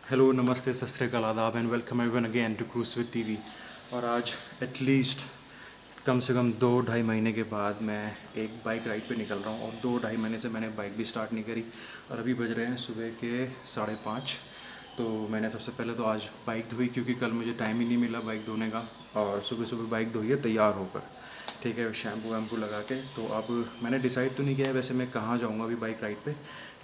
Hello, नमस्ते, सत श्री अकाल, आदाब and welcome everyone again to cruise with TV. और आज एटलीस्ट कम से कम 2-2.5 महीने के बाद मैं एक बाइक राइड पे निकल रहा हूँ। और 2-2.5 महीने से मैंने बाइक भी स्टार्ट नहीं करी और अभी बज रहे हैं सुबह के 5:30। तो मैंने सबसे पहले तो आज बाइक धोई क्योंकि कल मुझे टाइम ही नहीं मिला बाइक धोने का। और सुबह सुबह बाइक धोई है तैयार होकर, ठीक है, शैम्पू वैम्पू लगा के। तो अब मैंने डिसाइड तो नहीं किया है वैसे मैं कहाँ जाऊँगा अभी बाइक राइड पे,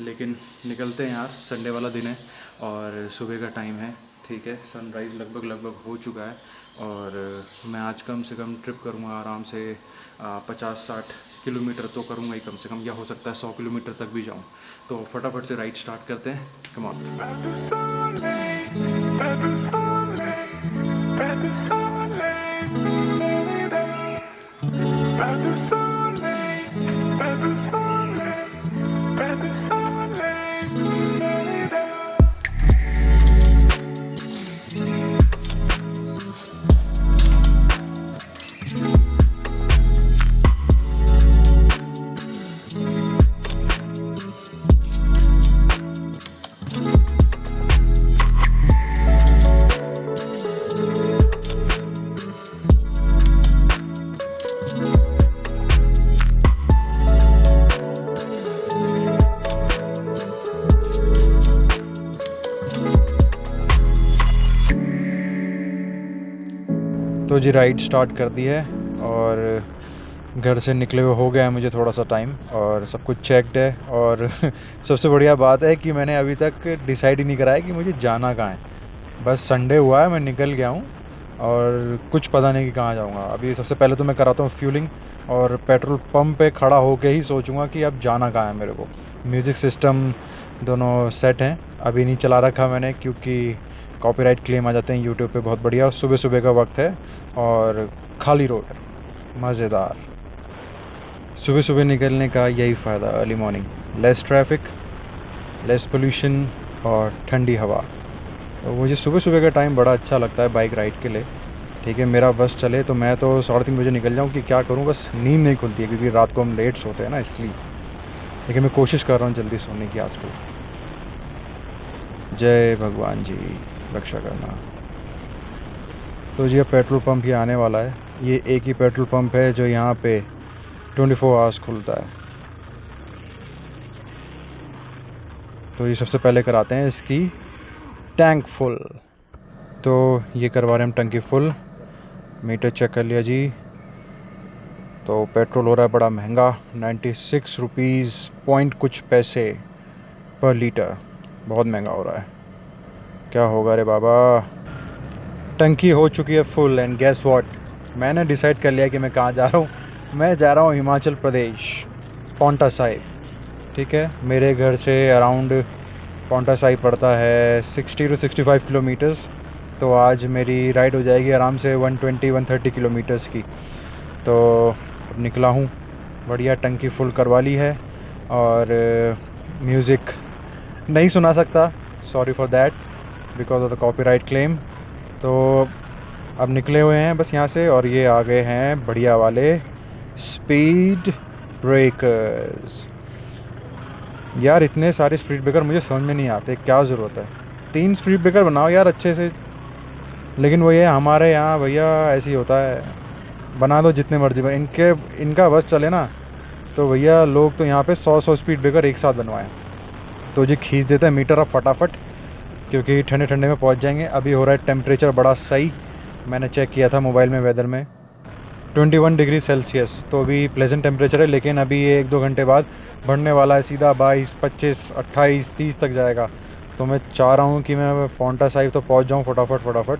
लेकिन निकलते हैं यार। संडे वाला दिन है और सुबह का टाइम है, ठीक है। सनराइज़ लगभग हो चुका है और मैं आज कम से कम ट्रिप करूँगा आराम से 50-60 किलोमीटर तो करूँगा ही कम से कम, या हो सकता है 100 किलोमीटर तक भी जाऊँ। तो फटाफट से राइड स्टार्ट करते हैं, कम ऑन। तो जी राइड स्टार्ट कर दी है और घर से निकले हुए हो गया है मुझे थोड़ा सा टाइम और सब कुछ चेक्ड है। और सबसे बढ़िया बात है कि मैंने अभी तक डिसाइड ही नहीं करा है कि मुझे जाना कहाँ है। बस संडे हुआ है, मैं निकल गया हूँ और कुछ पता नहीं कि कहाँ जाऊँगा। अभी सबसे पहले तो मैं कराता हूँ फ्यूलिंग और पेट्रोल पंप पे खड़ा होके ही सोचूंगा कि अब जाना कहाँ है मेरे को। म्यूज़िक सिस्टम दोनों सेट हैं, अभी नहीं चला रखा मैंने क्योंकि कॉपीराइट क्लेम आ जाते हैं यूट्यूब पे बहुत बढ़िया। और सुबह सुबह का वक्त है और खाली रोड, मज़ेदार। सुबह सुबह निकलने का यही फ़ायदा, early morning, less traffic, less pollution और ठंडी हवा। तो मुझे सुबह सुबह का टाइम बड़ा अच्छा लगता है बाइक राइड के लिए, ठीक है। मेरा बस चले तो मैं तो 3:30 बजे निकल जाऊँ कि क्या करूँ, बस नींद नहीं खुलती है क्योंकि रात को हम लेट सोते हैं ना, इसलिए। लेकिन मैं कोशिश कर रहा हूँ जल्दी सोने की आजकल। जय भगवान जी, रक्षा करना। तो जी अब पेट्रोल पंप ये आने वाला है। ये एक ही पेट्रोल पंप है जो यहाँ पे 24 आवर्स खुलता है। तो ये सबसे पहले कराते हैं इसकी टैंक फुल। तो ये करवा रहे हैं हम टंकी फुल। मीटर चेक कर लिया जी। तो पेट्रोल हो रहा है बड़ा महंगा, 96 रुपीज़ पॉइंट कुछ पैसे पर लीटर। बहुत महंगा हो रहा है, क्या होगा रे बाबा। टंकी हो चुकी है फुल एंड गेस व्हाट, मैंने डिसाइड कर लिया कि मैं कहाँ जा रहा हूँ। मैं जा रहा हूँ हिमाचल प्रदेश, पांवटा साहिब, ठीक है। मेरे घर से अराउंड पांवटा साहिब पड़ता है 60 to 65 किलोमीटर्स। तो आज मेरी राइड हो जाएगी आराम से 120-130 किलोमीटर्स की। तो अब निकला हूँ, बढ़िया टंकी फुल करवा ली है और म्यूज़िक नहीं सुना सकता, sorry for that, because of the copyright claim. तो अब निकले हुए हैं बस यहाँ से और ये आ गए हैं बढ़िया वाले स्पीड ब्रेकर्स। यार इतने सारे स्पीड ब्रेकर मुझे समझ में नहीं आते, क्या ज़रूरत है। 3 स्पीड ब्रेकर बनाओ यार अच्छे से। लेकिन वो ये हमारे यहाँ भैया ऐसे ही होता है, बना दो जितने मर्जी इनका बस चले ना, तो भैया लोग तो यहाँ पे 100 स्पीड ब्रेकर एक साथ बनवाएं। तो जी खींच देते हैं मीटर अब फटाफट क्योंकि ठंडे ठंडे में पहुँच जाएंगे। अभी हो रहा है टेम्परेचर बड़ा सही, मैंने चेक किया था मोबाइल में वेदर में 21 डिग्री सेल्सियस। तो अभी प्लेजेंट टेम्परेचर है, लेकिन अभी 1-2 घंटे बाद बढ़ने वाला है, सीधा 22, 25, 28, 30 तक जाएगा। तो मैं चाह रहा हूँ कि मैं पांवटा साहिब तो पहुँच जाऊँ फटाफट।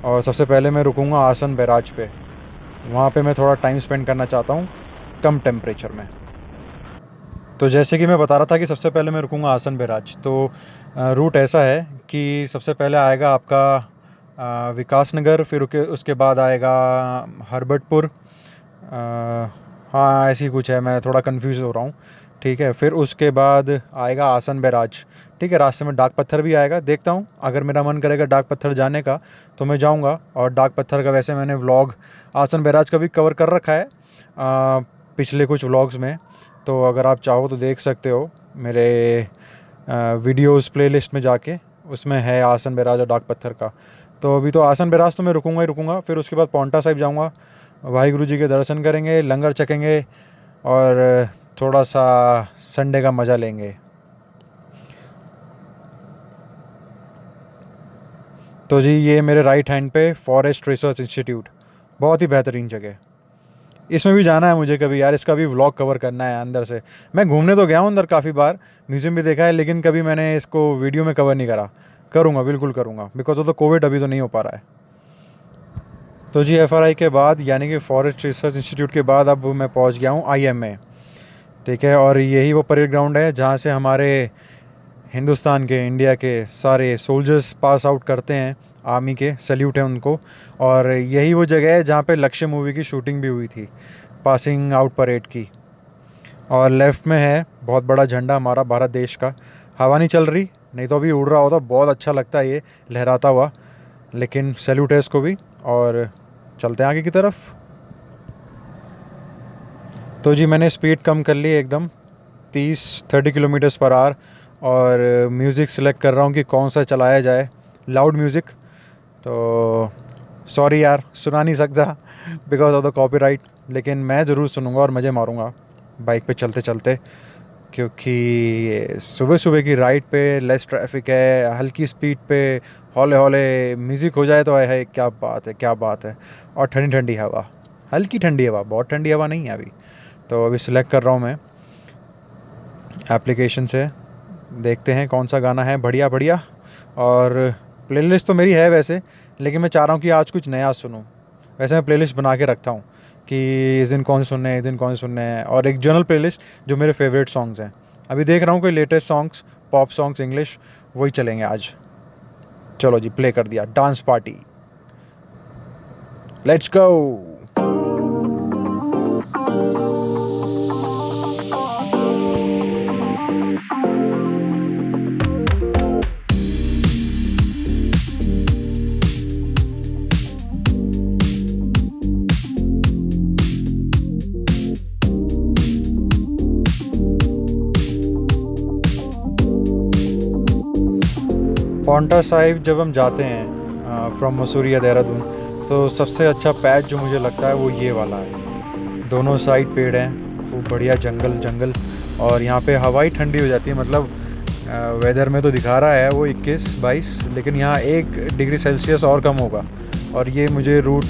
और सबसे पहले मैं रुकूँगा आसन बैराज पे, वहाँ पे मैं थोड़ा टाइम स्पेंड करना चाहता हूँ कम टेम्परेचर में। तो जैसे कि मैं बता रहा था कि सबसे पहले मैं रुकूँगा आसन बैराज। तो रूट ऐसा है कि सबसे पहले आएगा आपका विकास नगर, फिर उसके बाद आएगा हरबटपुर, हाँ ऐसी कुछ है, मैं थोड़ा कंफ्यूज हो रहा हूँ, ठीक है। फिर उसके बाद आएगा आसन बैराज, ठीक है। रास्ते में डाक पत्थर भी आएगा, देखता हूँ अगर मेरा मन करेगा डाक पत्थर जाने का तो मैं जाऊँगा। और डाक पत्थर का वैसे मैंने व्लॉग आसन बैराज का भी कवर कर रखा है पिछले कुछ व्लॉग्स में, तो अगर आप चाहो तो देख सकते हो मेरे वीडियोस प्लेलिस्ट में जाके। उसमें है आसन बैराज और डाक पत्थर का। तो अभी तो आसन बैराज तो मैं रुकूंगा ही रुकूंगा, फिर उसके बाद पौंटा साहिब जाऊंगा, वाहिगुरु जी के दर्शन करेंगे, लंगर चखेंगे और थोड़ा सा संडे का मज़ा लेंगे। तो जी ये मेरे राइट हैंड पे फॉरेस्ट रिसर्च इंस्टीट्यूट, बहुत ही बेहतरीन जगह। इसमें भी जाना है मुझे कभी यार, इसका भी व्लॉग कवर करना है अंदर से। मैं घूमने तो गया हूँ अंदर काफ़ी बार, म्यूज़ियम भी देखा है, लेकिन कभी मैंने इसको वीडियो में कवर नहीं करा। करूँगा, बिल्कुल करूँगा, बिकॉज ऑफ द कोविड अभी तो नहीं हो पा रहा है। तो जी FRI के बाद यानी कि फॉरेस्ट रिसर्च इंस्टीट्यूट के बाद अब मैं पहुँच गया हूँ IMA। ठीक है, और यही वो परेड ग्राउंड है जहाँ से हमारे हिंदुस्तान के, इंडिया के सारे सोल्जर्स पास आउट करते हैं, आर्मी के सैल्यूट है उनको। और यही वो जगह है जहाँ पे लक्ष्य मूवी की शूटिंग भी हुई थी, पासिंग आउट परेड की। और लेफ़्ट में है बहुत बड़ा झंडा हमारा भारत देश का। हवा नहीं चल रही, नहीं तो अभी उड़ रहा होता, बहुत अच्छा लगता है ये लहराता हुआ। लेकिन सैल्यूट है इसको भी, और चलते हैं आगे की तरफ। तो जी मैंने स्पीड कम कर ली एकदम, 30 किलोमीटर्स पर आवर। और म्यूज़िक सिलेक्ट कर रहा हूँ कि कौन सा चलाया जाए, लाउड म्यूज़िक। तो सॉरी यार, सुना नहीं सकता बिकॉज ऑफ द कॉपीराइट, लेकिन मैं ज़रूर सुनूंगा और मज़े मारूंगा बाइक पे चलते चलते, क्योंकि सुबह सुबह की राइड पे लेस ट्रैफिक है, हल्की स्पीड पे हौले हौले म्यूज़िक हो जाए तो है, क्या बात है, क्या बात है। और ठंडी ठंडी हवा, हल्की ठंडी हवा, बहुत ठंडी हवा नहीं है अभी। तो अभी सिलेक्ट कर रहा हूँ मैं एप्लीकेशन से, देखते हैं कौन सा गाना है बढ़िया बढ़िया। और प्लेलिस्ट तो मेरी है वैसे, लेकिन मैं चाह रहा हूँ कि आज कुछ नया सुनूँ। वैसे मैं प्लेलिस्ट बना के रखता हूँ कि इस दिन कौन से सुनने हैं, इस दिन कौन से सुनने हैं, और एक जनरल प्लेलिस्ट जो मेरे फेवरेट सॉन्ग्स हैं। अभी देख रहा हूँ कोई latest songs, pop songs English, वही चलेंगे आज। चलो जी, प्ले कर दिया, dance party, let's go. Paonta Sahib जब हम जाते हैं फ्रॉम मसूरी या देहरादून, तो सबसे अच्छा पैच जो मुझे लगता है वो ये वाला है। दोनों साइड पेड़ हैं, खूब बढ़िया जंगल जंगल, और यहाँ पे हवा ही ठंडी हो जाती है। मतलब वेदर में तो दिखा रहा है वो 21-22, लेकिन यहाँ 1 डिग्री सेल्सियस और कम होगा। और ये मुझे रूट,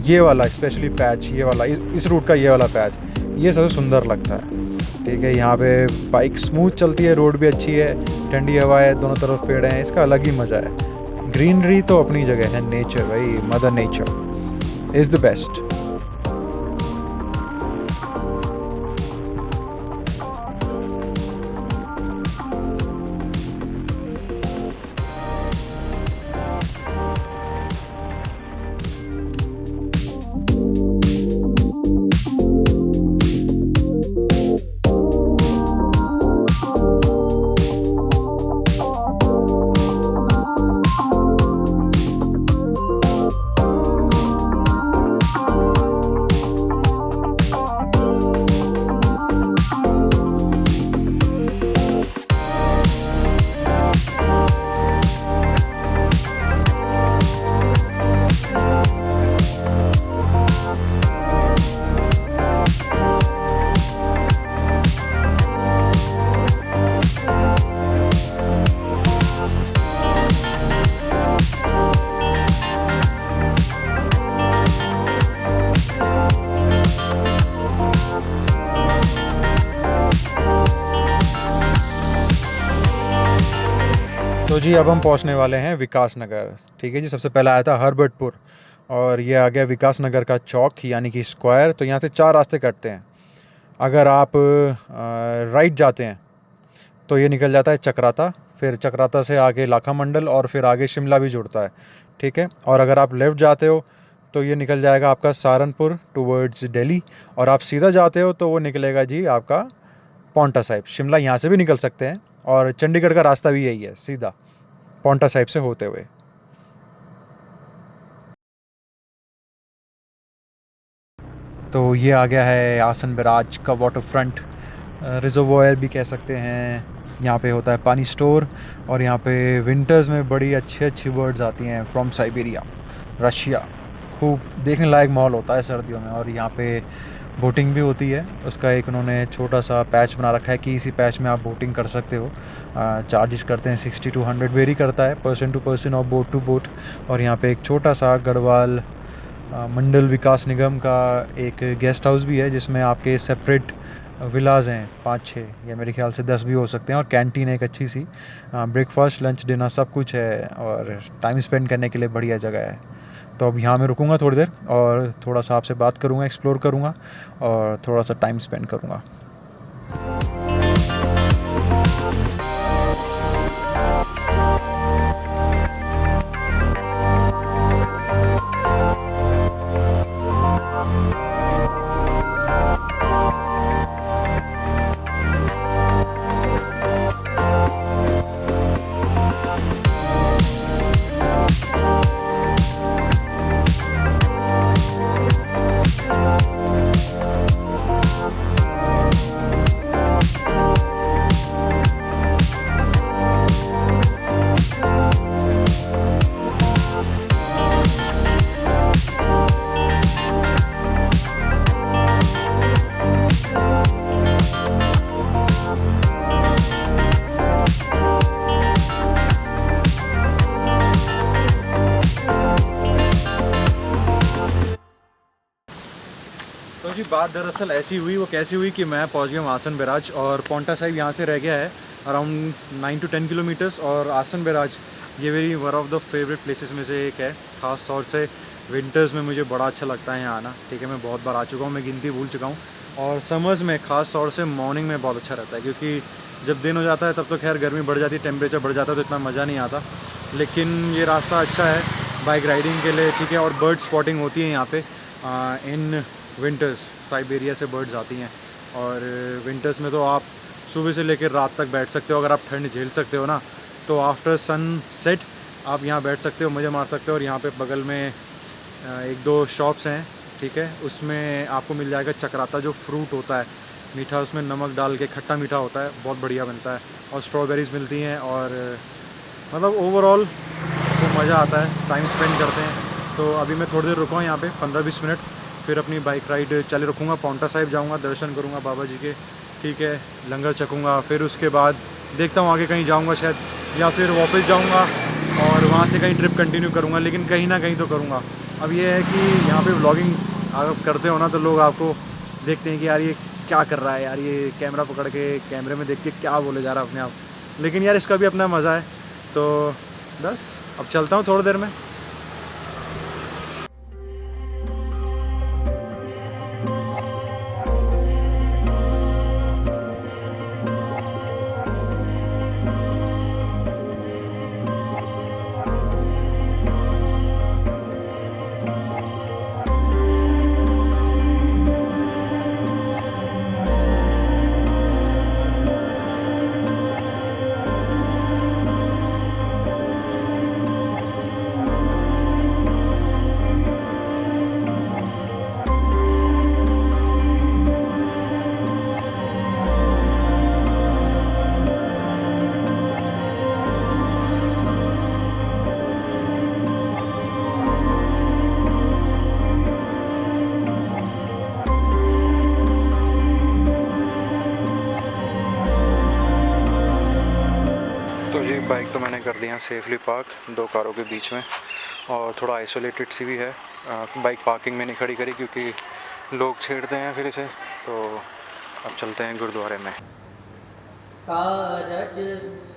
ये वाला स्पेशली पैच, ये वाला, इस रूट का ये वाला पैच, ये सबसे सुंदर लगता है। ठीक है, यहाँ पे बाइक स्मूथ चलती है, रोड भी अच्छी है, ठंडी हवा है, दोनों तरफ पेड़ हैं, इसका अलग ही मज़ा है। ग्रीनरी तो अपनी जगह है, नेचर भाई, mother nature is the best. तो जी अब हम पहुंचने वाले हैं विकास नगर। ठीक है जी, सबसे पहले आया था हर्बर्टपुर, और ये आ गया विकास नगर का चौक यानी कि स्क्वायर। तो यहाँ से 4 रास्ते कटते हैं। अगर आप राइट जाते हैं तो ये निकल जाता है चक्राता, फिर चक्राता से आगे लाखा मंडल, और फिर आगे शिमला भी जुड़ता है। ठीक है, और अगर आप लेफ़्ट जाते हो तो ये निकल जाएगा आपका सहारनपुर टूवर्ड्स दिल्ली, और आप सीधा जाते हो तो वो निकलेगा जी आपका पौंटा साहिब। शिमला यहाँ से भी निकल सकते हैं, और चंडीगढ़ का रास्ता भी यही है, सीधा पौंटा साहिब से होते हुए। तो ये आ गया है आसन बैराज का वाटर फ्रंट, रिजर्वॉयर भी कह सकते हैं। यहाँ पे होता है पानी स्टोर, और यहाँ पे विंटर्स में बड़ी अच्छी अच्छी बर्ड्स आती हैं फ्रॉम साइबेरिया, रशिया। खूब देखने लायक माहौल होता है सर्दियों में। और यहाँ पे बोटिंग भी होती है, उसका एक उन्होंने छोटा सा पैच बना रखा है कि इसी पैच में आप बोटिंग कर सकते हो। चार्जेस करते हैं 60 to 100, वेरी करता है पर्सन टू पर्सन और बोट टू बोट। और यहाँ पे एक छोटा सा गढ़वाल मंडल विकास निगम का एक गेस्ट हाउस भी है, जिसमें आपके सेपरेट विलाज हैं 5-6 या मेरे ख्याल से 10 भी हो सकते हैं, और कैंटीन एक अच्छी सी, ब्रेकफास्ट लंच डिनर सब कुछ है, और टाइम स्पेंड करने के लिए बढ़िया जगह है। तो अब यहाँ मैं रुकूंगा थोड़ी देर और थोड़ा सा आपसे बात करूँगा, एक्सप्लोर करूँगा और थोड़ा सा टाइम स्पेंड करूँगा। तो जी बात दरअसल ऐसी हुई, वो कैसी हुई कि मैं पहुंच गया आसन बैराज, और पौंटा साहिब यहाँ से रह गया है अराउंड 9 to 10 किलोमीटर्स। और आसन बैराज ये मेरी one of the favourite places में से एक है। ख़ास तौर से विंटर्स में मुझे बड़ा अच्छा लगता है यहाँ आना। ठीक है, मैं बहुत बार आ चुका हूँ, मैं गिनती भूल चुका हूँ। और समर्स में ख़ास तौर से मॉर्निंग में बहुत अच्छा रहता है, क्योंकि जब दिन हो जाता है तब तो खैर गर्मी बढ़ जाती है, टेम्परेचर बढ़ जाता है, तो इतना मज़ा नहीं आता। लेकिन ये रास्ता अच्छा है बाइक राइडिंग के लिए। ठीक है, और बर्ड स्पॉटिंग होती है यहाँ पे इन विंटर्स। साइबेरिया से बर्ड्स आती हैं, और विंटर्स में तो आप सुबह से लेकर रात तक बैठ सकते हो। अगर आप ठंड झेल सकते हो ना, तो आफ्टर सनसेट आप यहाँ बैठ सकते हो, मज़े मार सकते हो। और यहाँ पे बगल में 1-2 शॉप्स हैं, ठीक है, उसमें आपको मिल जाएगा चक्राता, जो फ्रूट होता है मीठा, उसमें नमक डाल के खट्टा मीठा होता है, बहुत बढ़िया बनता है। और स्ट्रॉबेरीज़ मिलती हैं, और मतलब ओवरऑल तो मज़ा आता है, टाइम स्पेंड करते हैं। तो अभी मैं थोड़ी देर रुका हूँ यहाँ पे 15-20 मिनट, फिर अपनी बाइक राइड चालू रखूँगा। पौंटा साहिब जाऊँगा, दर्शन करूँगा बाबा जी के, ठीक है, लंगर चखूँगा। फिर उसके बाद देखता हूँ आगे कहीं जाऊँगा शायद, या फिर वापस जाऊँगा और वहाँ से कहीं ट्रिप कंटिन्यू करूँगा, लेकिन कहीं ना कहीं तो करूँगा। अब ये है कि यहाँ पे व्लॉगिंग आप करते हो ना, तो लोग आपको देखते हैं कि यार ये क्या कर रहा है, यार ये कैमरा पकड़ के कैमरे में देख के क्या बोले जा रहा है अपने आप। लेकिन यार इसका भी अपना मज़ा है। तो बस अब चलता हूँ थोड़ी देर में। तो ये बाइक तो मैंने कर दी है सेफली पार्क 2 कारों के बीच में, और थोड़ा आइसोलेटेड सी भी है। बाइक पार्किंग में नहीं खड़ी करी क्योंकि लोग छेड़ते हैं फिर इसे। तो अब चलते हैं गुरुद्वारे में। कारज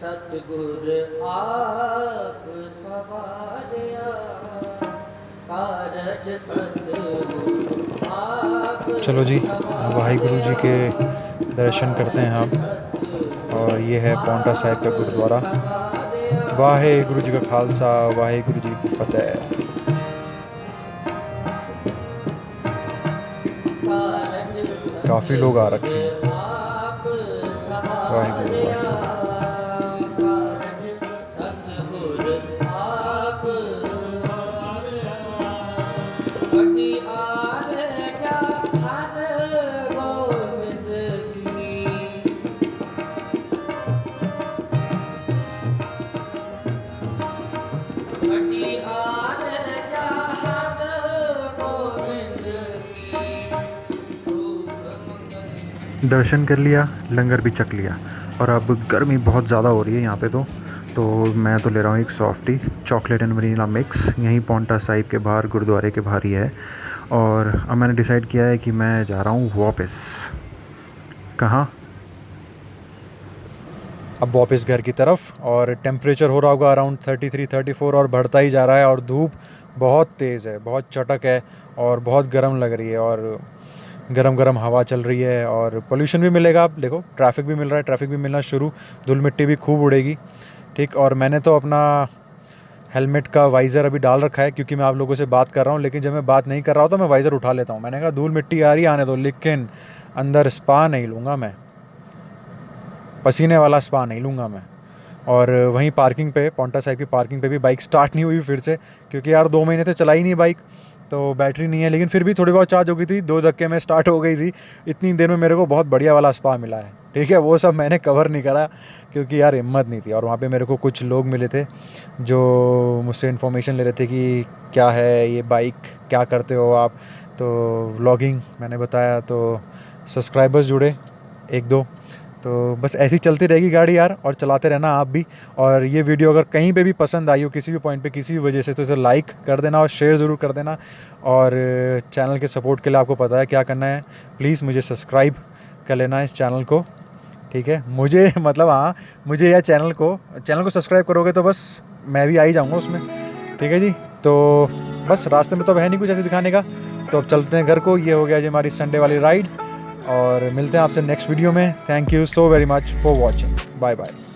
सतगुर आप सवारिया, कारज सतगुर आप। चलो जी, वाहिगुरु जी के दर्शन करते हैं हम। और ये है पौंटा साहिब का गुरुद्वारा। वाहिगुरु जी का खालसा, वाहिगुरु जी की फतेह। काफ़ी लोग आ रखे हैं। वाहिगुरु वाहिगुरु। खटियार चाहत गोविंद की सुख मंगल। दर्शन कर लिया, लंगर भी चख लिया, और अब गर्मी बहुत ज़्यादा हो रही है यहाँ पे तो मैं तो ले रहा हूँ एक softy chocolate and vanilla mix, यहीं पौंटा साहिब के बाहर गुरुद्वारे के बाहर ही है। और अब मैंने डिसाइड किया है कि मैं जा रहा हूँ वापस। कहाँ? अब वापस घर की तरफ। और टेम्परेचर हो रहा होगा अराउंड 33-34 और बढ़ता ही जा रहा है, और धूप बहुत तेज़ है, बहुत चटक है, और बहुत गर्म लग रही है, और गरम गरम हवा चल रही है, और पोल्यूशन भी मिलेगा। आप देखो, ट्रैफिक भी मिल रहा है, ट्रैफिक भी मिलना शुरू, धूल मिट्टी भी खूब उड़ेगी। ठीक, और मैंने तो अपना हेलमेट का वाइज़र अभी डाल रखा है क्योंकि मैं आप लोगों से बात कर रहा हूँ, लेकिन जब मैं बात नहीं कर रहा हूँ तो मैं वाइज़र उठा लेता हूँ। मैंने कहा धूल मिट्टी आ रही आने दो, लेकिन अंदर स्पा नहीं लूँगा मैं, पसीने वाला स्पा नहीं लूँगा मैं। और वहीं पार्किंग पे, पौंटा साहिब की पार्किंग पे भी बाइक स्टार्ट नहीं हुई फिर से, क्योंकि यार 2 महीने से चलाई नहीं बाइक, तो बैटरी नहीं है, लेकिन फिर भी थोड़ी बहुत चार्ज हो गई थी, 2 धक्के में स्टार्ट हो गई थी। इतनी देर में मेरे को बहुत बढ़िया वाला स्पा मिला है। ठीक है, वो सब मैंने कवर नहीं करा क्योंकि यार हिम्मत नहीं थी। और वहाँ पे मेरे को कुछ लोग मिले थे जो मुझसे इन्फॉर्मेशन ले रहे थे कि क्या है ये बाइक, क्या करते हो आप, तो व्लॉगिंग मैंने बताया, तो सब्सक्राइबर्स जुड़े 1-2। तो बस ऐसी चलती रहेगी गाड़ी यार, और चलाते रहना आप भी। और ये वीडियो अगर कहीं पे भी पसंद आई हो किसी भी पॉइंट पे किसी भी वजह से, तो इसे लाइक कर देना और शेयर ज़रूर कर देना। और चैनल के सपोर्ट के लिए आपको पता है क्या करना है, प्लीज़ मुझे सब्सक्राइब कर लेना इस चैनल को। ठीक है, मुझे मतलब हाँ, मुझे या चैनल को सब्सक्राइब करोगे तो बस मैं भी आ ही जाऊँगा उसमें। ठीक है जी, तो बस रास्ते में तो अब है नहीं कुछ ऐसे दिखाने का, तो अब चलते हैं घर को। ये हो गया जी हमारी संडे वाली राइड, और मिलते हैं आपसे नेक्स्ट वीडियो में। Thank you so very much for watching, bye bye.